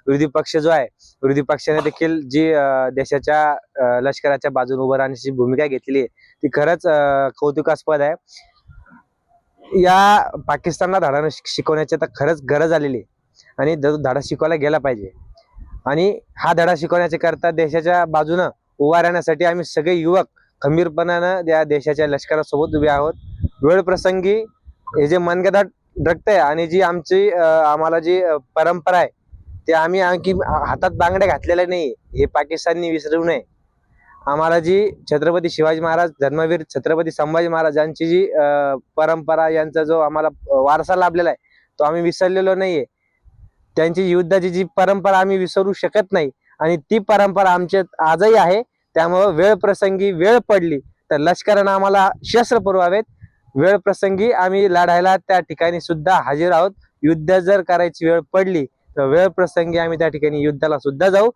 विरोधी पक्ष जो आहे, विरोधी पक्षाने देखील जी देशाच्या लष्कराच्या बाजूने उभं राहण्याची भूमिका घेतलेली आहे ती खरंच कौतुकास्पद आहे. या पाकिस्तानला धडा शिकवण्याची तर खरंच गरज आलेली आहे आणि धडा शिकवला गेला पाहिजे. आणि हा धडा शिकवण्याच्या करता देशाच्या बाजूनं उभा राहण्यासाठी आम्ही सगळे युवक खंबीरपणानं या देशाच्या लष्करासोबत उभे आहोत. वेळ प्रसंगी हे जे मनगटात रक्त आणि जी आमची आम्हाला जी परंपरा आहे ते आम्ही आणखी हातात बांगड्या घातलेल्या नाही, हे पाकिस्ताननी विसरू नये. आम्हाला जी छत्रपती शिवाजी महाराज, धर्मवीर छत्रपती संभाजी महाराजांची जी परंपरा, यांचा जो आम्हाला वारसा लाभलेला आहे तो आम्ही विसरलेलो नाहीये. त्यांची युद्धाची जी परंपरा आम्ही विसरू शकत नाही आणि ती परंपरा आमच्यात आजही आहे. त्यामुळे वेळ प्रसंगी वेळ पडली तर लष्करानं आम्हाला शस्त्र पुरवावेत. वेळ प्रसंगी आम्ही लढायला त्या ठिकाणी सुद्धा हजर आहोत. युद्ध जर करायची वेळ पडली तर वेळ प्रसंगी आम्ही त्या ठिकाणी युद्धाला सुद्धा जाऊ.